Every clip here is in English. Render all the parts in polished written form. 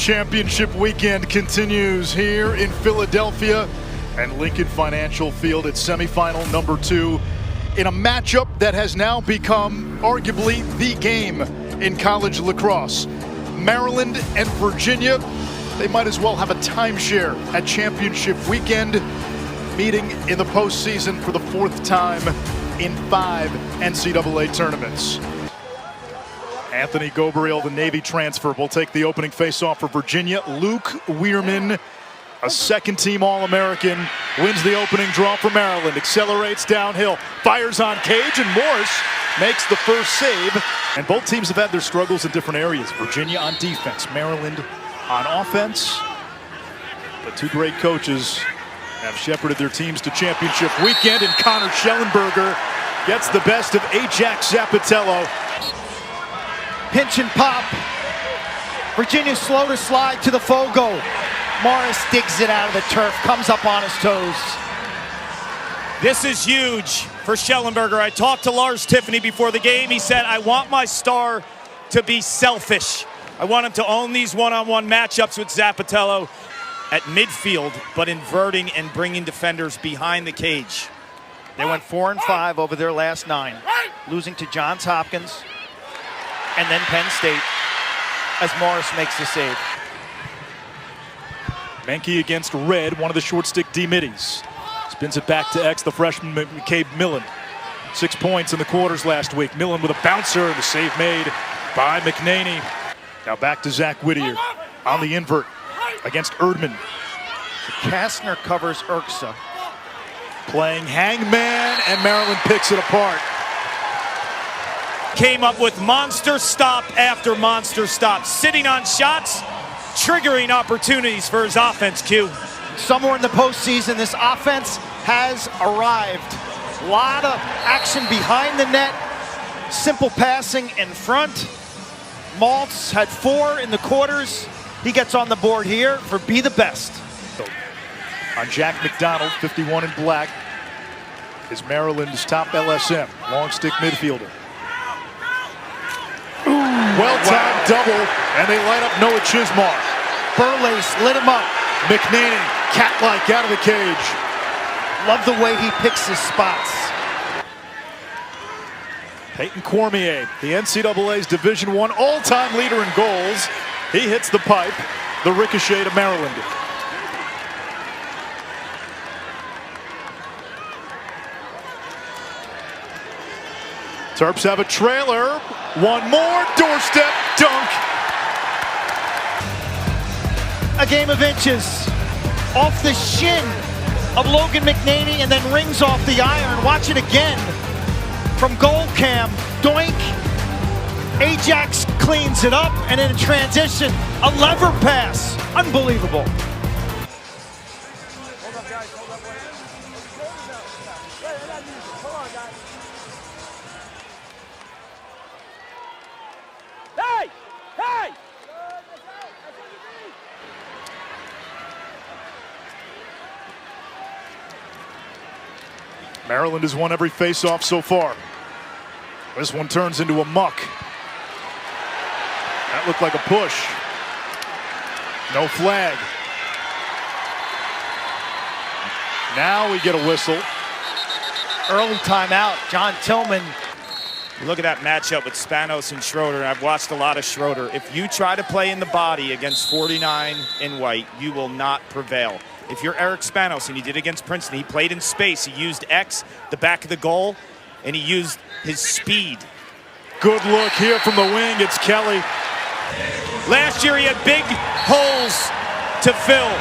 championship weekend continues here in Philadelphia and Lincoln Financial Field at semifinal number 2 in a matchup that has now become arguably the game in college lacrosse. Maryland and Virginia, they might as well have a timeshare at championship weekend, meeting in the postseason for the 4th time in 5 NCAA tournaments. Anthony Gobriel, the Navy transfer, will take the opening faceoff for Virginia. Luke Weirman, a second-team All-American, wins the opening draw for Maryland, accelerates downhill, fires on Cage, and Morris makes the first save. And both teams have had their struggles in different areas. Virginia on defense, Maryland on offense. The two great coaches have shepherded their teams to championship weekend, and Connor Schellenberger gets the best of Ajax Zapatello. Pinch and pop. Virginia slow to slide to the Fogo. Morris digs it out of the turf, comes up on his toes. This is huge for Schellenberger. I talked to Lars Tiffany before the game. He said, I want my star to be selfish. I want him to own these one-on-one matchups with Zapatello at midfield, but inverting and bringing defenders behind the cage. They went 4 and 5 over their last 9, losing to Johns Hopkins and then Penn State as Morris makes the save. Menke against Red, one of the short stick D-middies. Spins it back to X, the freshman McCabe Millen. 6 points in the quarters last week. Millen with a bouncer, and the save made by McNaney. Now back to Zach Whittier on the invert against Erdman. Kastner covers Urksa. Playing hangman, and Maryland picks it apart. Came up with monster stop after monster stop, sitting on shots, triggering opportunities for his offense, Q. Somewhere in the postseason, this offense has arrived. A lot of action behind the net, simple passing in front. Maltz had 4 in the quarters. He gets on the board here for Be the Best. On Jack McDonald, 51 in black, is Maryland's top LSM, long stick midfielder. Well-timed double, and they light up Noah Chismar. Burlace lit him up. McNaney, cat-like out of the cage. Love the way he picks his spots. Peyton Cormier, the NCAA's Division I all-time leader in goals. He hits the pipe, the ricochet to Maryland. Turps have a trailer. One more, doorstep dunk. A game of inches. Off the shin of Logan McNaney and then rings off the iron. Watch it again from goal cam. Doink. Ajax cleans it up, and in transition, a lever pass. Unbelievable. Hold up, guys. Hold up. Hold on, guys. Hey! Hey! Maryland has won every face-off so far. This one turns into a muck. That looked like a push. No flag. Now we get a whistle. Early timeout. John Tillman. Look at that matchup with Spanos and Schroeder, and I've watched a lot of Schroeder. If you try to play in the body against 49 in white, you will not prevail. If you're Eric Spanos, and he did against Princeton, he played in space. He used X, the back of the goal, and he used his speed. Good look here from the wing. It's Kelly. Last year he had big holes to fill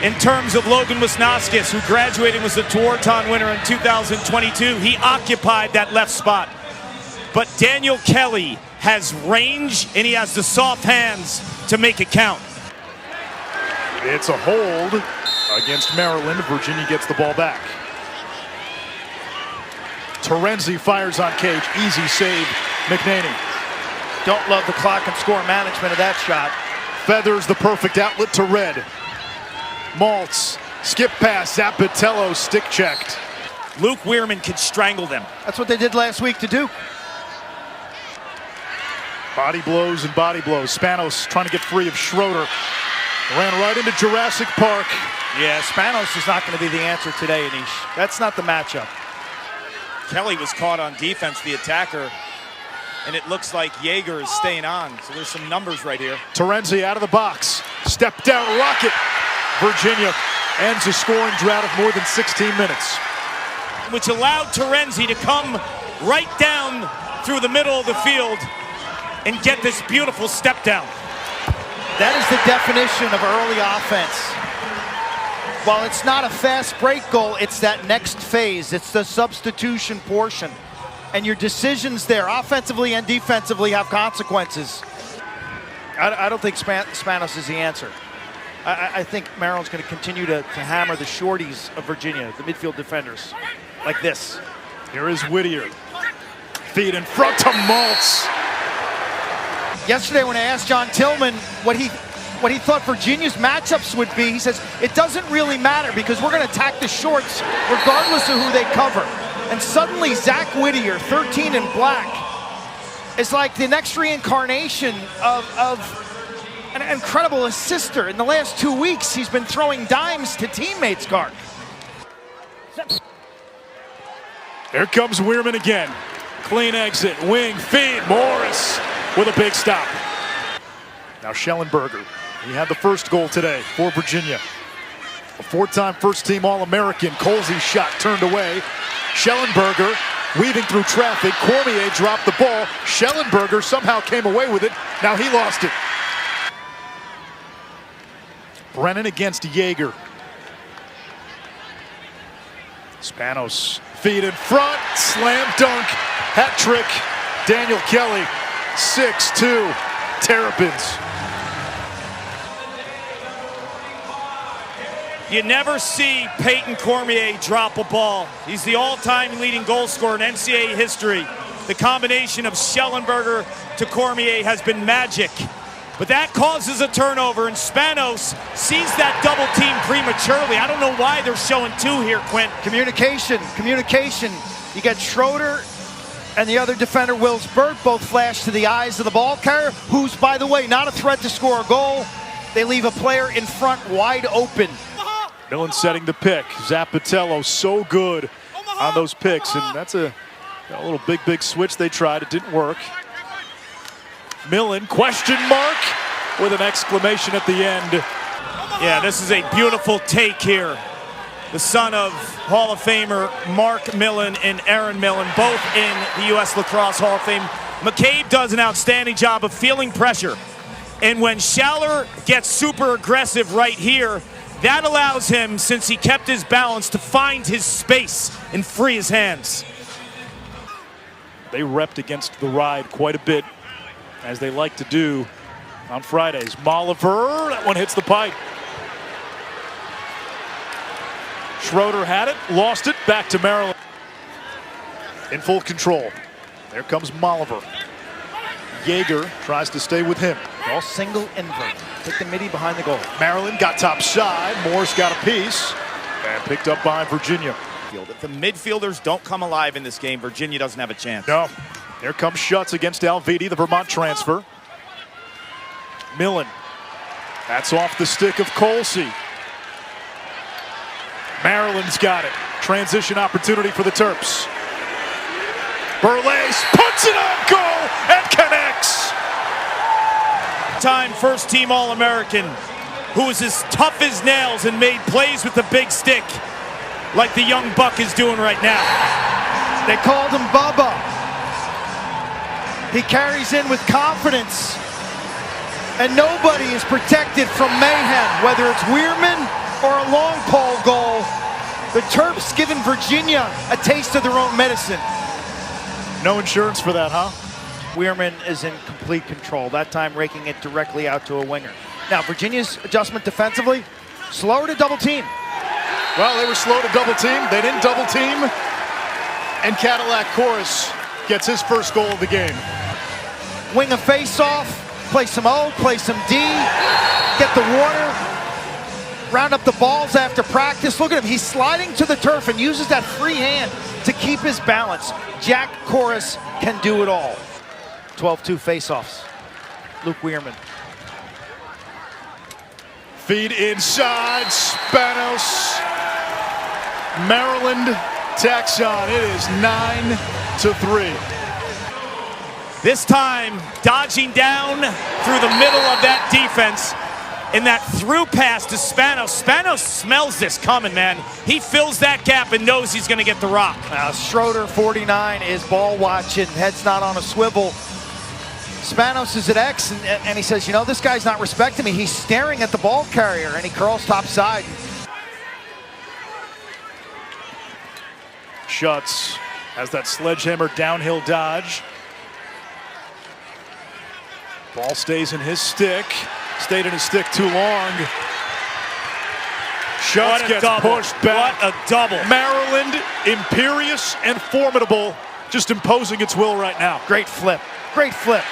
in terms of Logan Wisnauskas, who graduated and was the Tewaaraton winner in 2022. He occupied that left spot. But Daniel Kelly has range, and he has the soft hands to make it count. It's a hold against Maryland. Virginia gets the ball back. Terenzi fires on Cage. Easy save, McNaney. Don't love the clock and score management of that shot. Feathers the perfect outlet to Red. Maltz, skip pass, Zapatello stick checked. Luke Weirman could strangle them. That's what they did last week to Duke. Body blows and body blows. Spanos trying to get free of Schroeder. Ran right into Jurassic Park. Yeah, Spanos is not going to be the answer today, Anish. That's not the matchup. Kelly was caught on defense, the attacker, and it looks like Jaeger is staying on. So there's some numbers right here. Terenzi out of the box. Step down rocket. Virginia ends a scoring drought of more than 16 minutes. Which allowed Terenzi to come right down through the middle of the field and get this beautiful step down. That is the definition of early offense. While it's not a fast break goal, it's that next phase. It's the substitution portion. And your decisions there, offensively and defensively, have consequences. I don't think Spanos is the answer. I think Maryland's going to continue to hammer the shorties of Virginia, the midfield defenders, like this. Here is Whittier. Feed in front to Maltz. Yesterday when I asked John Tillman what he thought Virginia's matchups would be, he says, it doesn't really matter because we're going to attack the shorts regardless of who they cover. And suddenly Zach Whittier, 13 in black, is like the next reincarnation of an incredible assister. In the last 2 weeks, he's been throwing dimes to teammates, Gark. There comes Weirman again. Clean exit, wing, feed, Morris with a big stop. Now Schellenberger, he had the first goal today for Virginia. A four-time first-team All-American. Colsey's shot turned away. Schellenberger weaving through traffic. Cormier dropped the ball. Schellenberger somehow came away with it. Now he lost it. Brennan against Jaeger. Spanos, feed in front, slam dunk, hat trick. Daniel Kelly, 6-2, Terrapins. You never see Peyton Cormier drop a ball. He's the all-time leading goal scorer in NCAA history. The combination of Schellenberger to Cormier has been magic. But that causes a turnover, and Spanos sees that double team prematurely. I don't know why they're showing two here, Quint. Communication. You get Schroeder and the other defender, Wills Burt, both flash to the eyes of the ball carrier, who's, by the way, not a threat to score a goal. They leave a player in front wide open. Millen setting the pick. Zappatello so good on those picks, and that's a little big switch they tried. It didn't work. Millen, question mark, with an exclamation at the end. Yeah, this is a beautiful take here. The son of Hall of Famer Mark Millen and Aaron Millen, both in the U.S. Lacrosse Hall of Fame. McCabe does an outstanding job of feeling pressure. And when Schaller gets super aggressive right here, that allows him, since he kept his balance, to find his space and free his hands. They repped against the ride quite a bit, as they like to do on Fridays. Molliver, that one hits the pipe. Schroeder had it, lost it, back to Maryland. In full control. There comes Molliver. Jaeger tries to stay with him. All single invert. Take the midi behind the goal. Maryland got top side. Morris got a piece. And picked up by Virginia. If the midfielders don't come alive in this game, Virginia doesn't have a chance. No. Here comes Schutz against Alviti, the Vermont transfer. Millen. That's off the stick of Colsey. Maryland's got it. Transition opportunity for the Terps. Burles puts it on goal and connects. Time first team All-American, who is as tough as nails and made plays with the big stick like the young buck is doing right now. They called him Bubba. He carries in with confidence. And nobody is protected from mayhem, whether it's Weirman or a long pole goal. The Terps giving Virginia a taste of their own medicine. No insurance for that, huh? Weirman is in complete control, that time raking it directly out to a winger. Now, Virginia's adjustment defensively, slower to double team. Well, they were slow to double team. They didn't double team. And Cadillac Chorus gets his first goal of the game. Wing a face-off, play some O, play some D, get the water, round up the balls after practice. Look at him, he's sliding to the turf and uses that free hand to keep his balance. Jack Chorus can do it all. 12-2 face-offs. Luke Weirman. Feed inside, Spanos. Maryland tacks on. It is 9-3. This time, dodging down through the middle of that defense. In that through pass to Spanos. Spanos smells this coming, man. He fills that gap and knows he's going to get the rock. Schroeder, 49, is ball watching, head's not on a swivel. Spanos is at X, and he says, you know, this guy's not respecting me. He's staring at the ball carrier, and he curls topside. Schutz has that sledgehammer downhill dodge. Ball stays in his stick. Stayed in his stick too long. Schutz gets pushed back. What a double. Maryland, imperious and formidable, just imposing its will right now. Great flip. Great flip.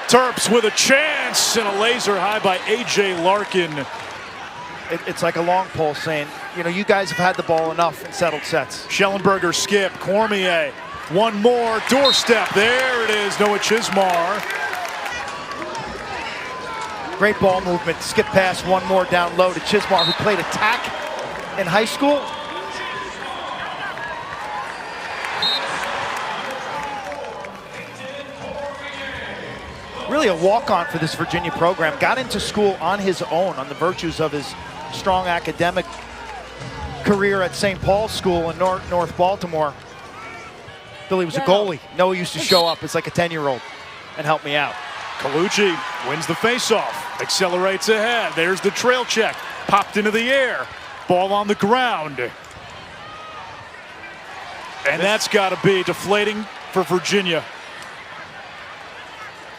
Turps with a chance and a laser high by A.J. Larkin. It's like a long pole saying, you know, you guys have had the ball enough in settled sets. Schellenberger skip. Cormier. One more. Doorstep. There it is. Noah Chismar. Great ball movement. Skip pass, one more down low to Chismar, who played attack in high school. Really a walk-on for this Virginia program. Got into school on his own, on the virtues of his strong academic career at St. Paul's School in North Baltimore. Billy was a goalie. Noah used to show up as like a 10-year-old and help me out. Colucci wins the faceoff, accelerates ahead. There's the trail check, popped into the air, ball on the ground. And that's got to be deflating for Virginia.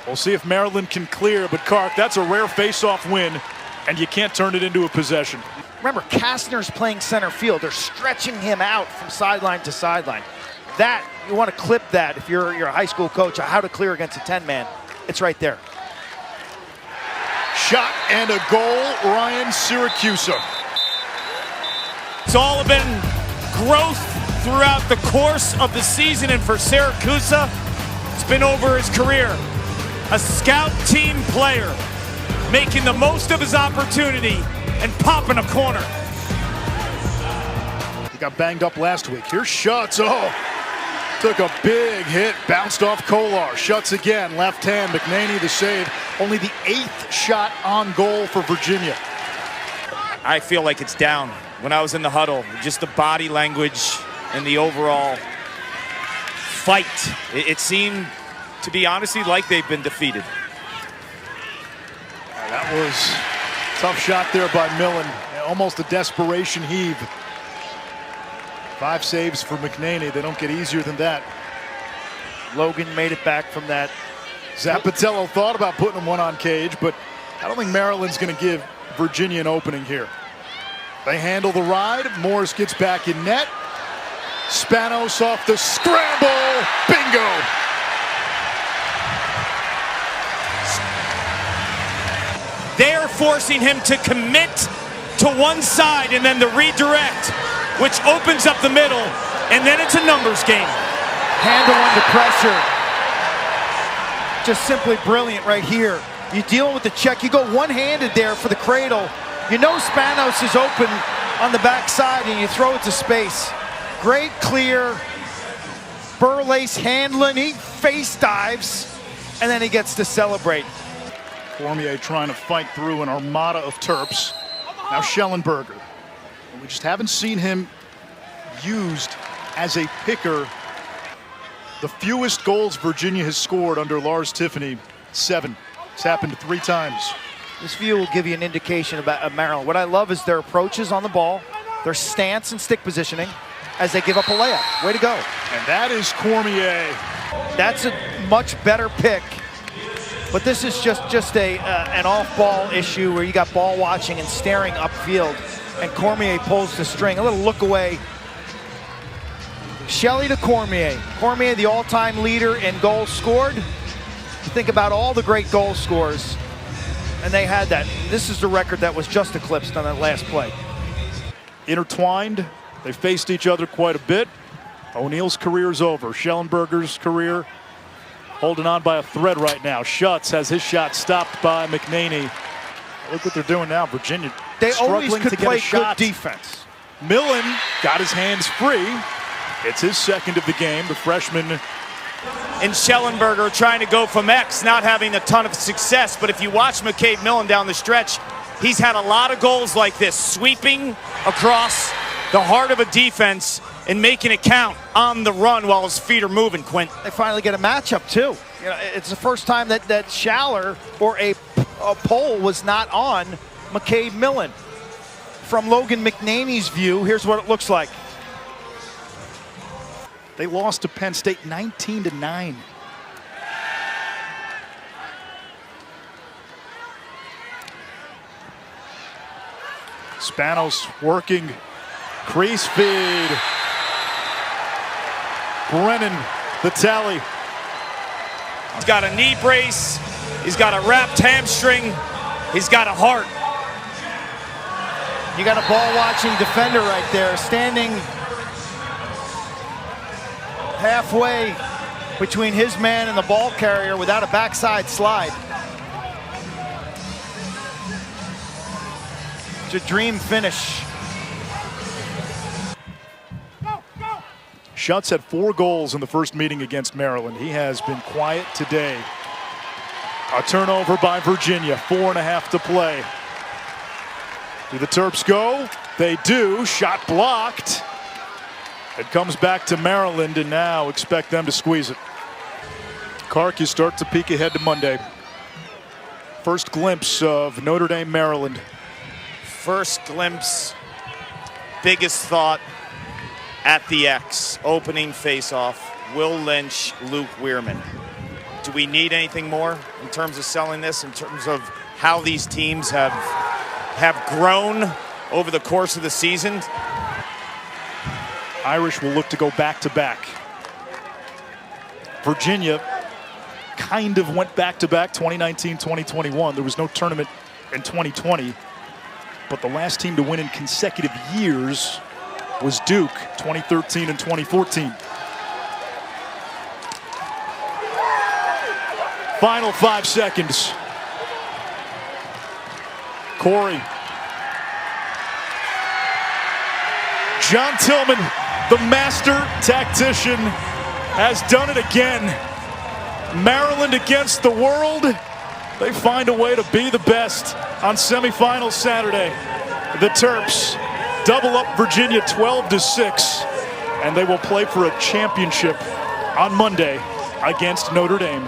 We'll see if Maryland can clear, but Kark, that's a rare faceoff win, and you can't turn it into a possession. Remember, Kastner's playing center field. They're stretching him out from sideline to sideline. That, you want to clip that if you're a high school coach, how to clear against a 10-man. It's right there. Shot and a goal, Ryan Siracusa. It's all been growth throughout the course of the season, and for Siracusa, it's been over his career. A scout team player, making the most of his opportunity and popping a corner. He got banged up last week. Here's Schutz. Oh, took a big hit, bounced off Kolar. Schutz again, left hand. McNaney the save. Only the 8th shot on goal for Virginia. I feel like it's down. When I was in the huddle, just the body language and the overall fight, it seemed to be honestly like they've been defeated. That was a tough shot there by Millen. Almost a desperation heave. 5 saves for McNaney. They don't get easier than that. Logan made it back from that. Zappatello thought about putting him one on cage, but I don't think Maryland's going to give Virginia an opening here. They handle the ride. Morris gets back in net. Spanos off the scramble. Bingo! They're forcing him to commit to one side and then the redirect, which opens up the middle, and then it's a numbers game. Handle under pressure. Just simply brilliant right here. You deal with the check, you go one-handed there for the cradle. You know Spanos is open on the backside and you throw it to space. Great clear, Burlace handling, he face dives, and then he gets to celebrate. Cormier trying to fight through an armada of Turps. Now Schellenberger. We just haven't seen him used as a picker. The fewest goals Virginia has scored under Lars Tiffany, 7. It's happened 3 times. This view will give you an indication about Maryland. What I love is their approaches on the ball, their stance and stick positioning as they give up a layup. Way to go. And that is Cormier. That's a much better pick. But this is just an off-ball issue where you got ball watching and staring upfield, and Cormier pulls the string. A little look away. Shelley to Cormier. Cormier, the all-time leader in goals scored. You think about all the great goal scorers, and they had that. This is the record that was just eclipsed on that last play. Intertwined. They faced each other quite a bit. O'Neal's career is over. Schellenberger's career holding on by a thread right now. Schutz has his shot stopped by McNaney. Look what they're doing now. Virginia They always struggling could to get play a shot. good defense. Millen got his hands free. It's his second of the game. The freshman And Schellenberger trying to go from X, not having a ton of success. But if you watch McCabe Millen down the stretch, he's had a lot of goals like this, sweeping across the heart of a defense and making it count on the run while his feet are moving, Quint. They finally get a matchup too. You know, it's the first time that Schaller or a pole was not on McCabe Millen. From Logan McNaney's view, here's what it looks like. They lost to Penn State 19-9. Spanos working, crease feed. Brennan, the tally. He's got a knee brace, he's got a wrapped hamstring, he's got a heart. You got a ball-watching defender right there, standing halfway between his man and the ball carrier without a backside slide. It's a dream finish. Schutz had 4 goals in the first meeting against Maryland. He has been quiet today. A turnover by Virginia, 4.5 to play. Do the Terps go? They do. Shot blocked. It comes back to Maryland, and now expect them to squeeze it. Kark, you start to peek ahead to Monday. First glimpse of Notre Dame, Maryland. First glimpse, biggest thought at the X. Opening face-off, Will Lynch, Luke Weirman. Do we need anything more in terms of selling this, in terms of how these teams have grown over the course of the season? Irish will look to go back-to-back. Virginia kind of went back-to-back 2019-2021. There was no tournament in 2020. But the last team to win in consecutive years was Duke, 2013 and 2014. Final 5 seconds. Corey. John Tillman, the master tactician, has done it again. Maryland against the world. They find a way to be the best on semifinal Saturday. The Terps double up Virginia 12-6, and they will play for a championship on Monday against Notre Dame.